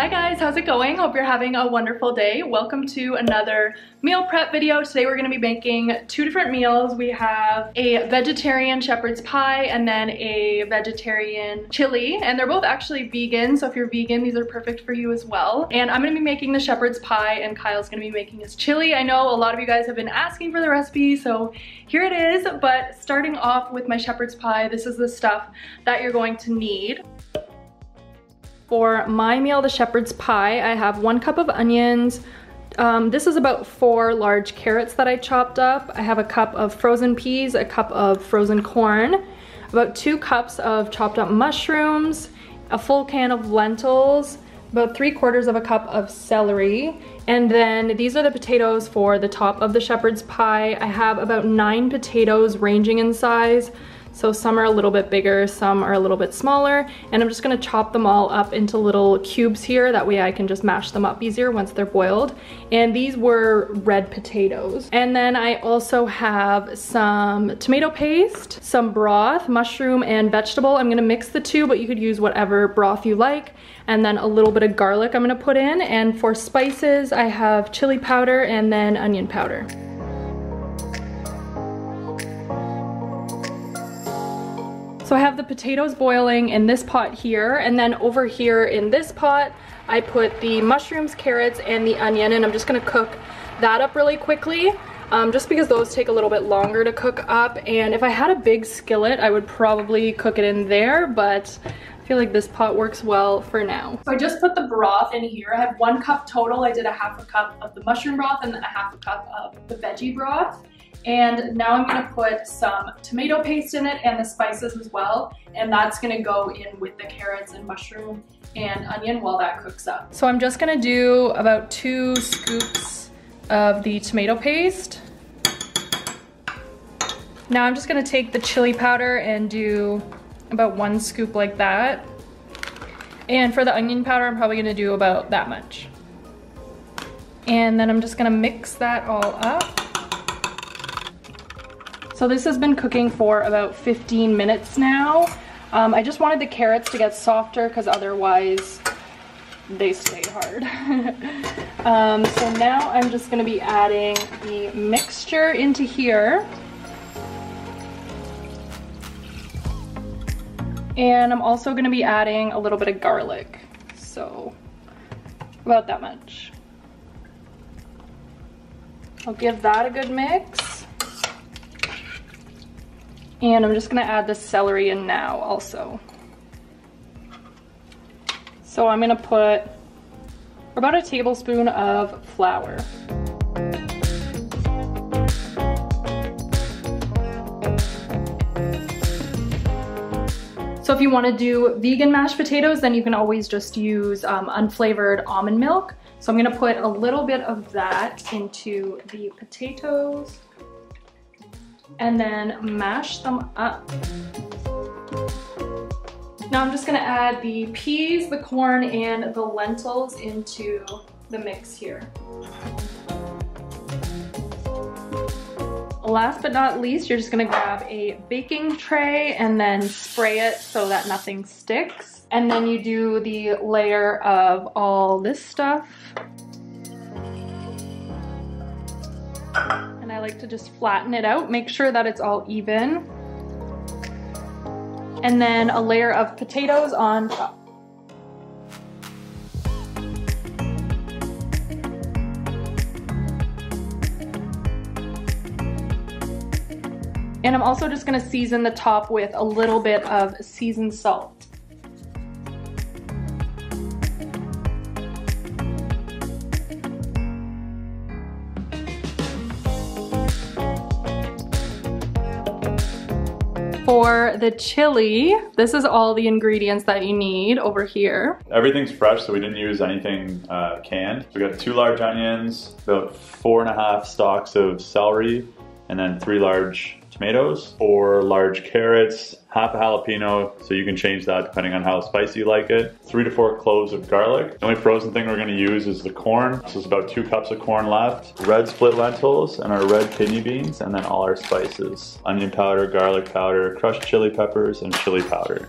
Hi guys, how's it going? Hope you're having a wonderful day. Welcome to another meal prep video. Today we're going to be making two different meals. We have a vegetarian shepherd's pie and then a vegetarian chili, and they're both actually vegan, so if you're vegan these are perfect for you as well. And I'm going to be making the shepherd's pie and Kyle's going to be making his chili. I know a lot of you guys have been asking for the recipe, so here it is. But starting off with my shepherd's pie, this is the stuff that you're going to need. For my meal, the shepherd's pie, I have 1 cup of onions. This is about 4 large carrots that I chopped up. I have a cup of frozen peas, a cup of frozen corn, about 2 cups of chopped up mushrooms, a full can of lentils, about 3/4 of a cup of celery, and then these are the potatoes for the top of the shepherd's pie. I have about 9 potatoes ranging in size. So some are a little bit bigger, some are a little bit smaller, and I'm just gonna chop them all up into little cubes here. That way I can just mash them up easier once they're boiled. And these were red potatoes. And then I also have some tomato paste, some broth, mushroom and vegetable. I'm gonna mix the two, but you could use whatever broth you like. And then a little bit of garlic I'm gonna put in. And for spices, I have chili powder and then onion powder. So I have the potatoes boiling in this pot here, and then over here in this pot, I put the mushrooms, carrots, and the onion, and I'm just gonna cook that up really quickly, just because those take a little bit longer to cook up. And if I had a big skillet, I would probably cook it in there, but I feel like this pot works well for now. So I just put the broth in here. I have 1 cup total. I did a 1/2 cup of the mushroom broth and then a 1/2 cup of the veggie broth. And now I'm gonna put some tomato paste in it and the spices as well. And that's gonna go in with the carrots and mushroom and onion while that cooks up. So I'm just gonna do about 2 scoops of the tomato paste. Now I'm just gonna take the chili powder and do about 1 scoop like that. And for the onion powder, I'm probably gonna do about that much. And then I'm just gonna mix that all up. So this has been cooking for about 15 minutes now. I just wanted the carrots to get softer because otherwise they stay hard. So now I'm just gonna be adding the mixture into here. And I'm also gonna be adding a little bit of garlic. So about that much. I'll give that a good mix. And I'm just gonna add the celery in now also. So I'm gonna put about a tablespoon of flour. So if you wanna do vegan mashed potatoes, then you can always just use unflavored almond milk. So I'm gonna put a little bit of that into the potatoes and then mash them up. Now I'm just gonna add the peas, the corn, and the lentils into the mix here. Last but not least, you're just gonna grab a baking tray and then spray it so that nothing sticks. And then you do the layer of all this stuff. And I like to just flatten it out, make sure that it's all even. And then a layer of potatoes on top. And I'm also just gonna season the top with a little bit of seasoned salt. For the chili, this is all the ingredients that you need over here. Everything's fresh, so we didn't use anything canned. So we got 2 large onions, about 4.5 stalks of celery, and then 3 large tomatoes, 4 large carrots, half a jalapeno, so you can change that depending on how spicy you like it, 3 to 4 cloves of garlic. The only frozen thing we're gonna use is the corn. So it's about 2 cups of corn left, red split lentils, and our red kidney beans, and then all our spices. Onion powder, garlic powder, crushed chili peppers, and chili powder.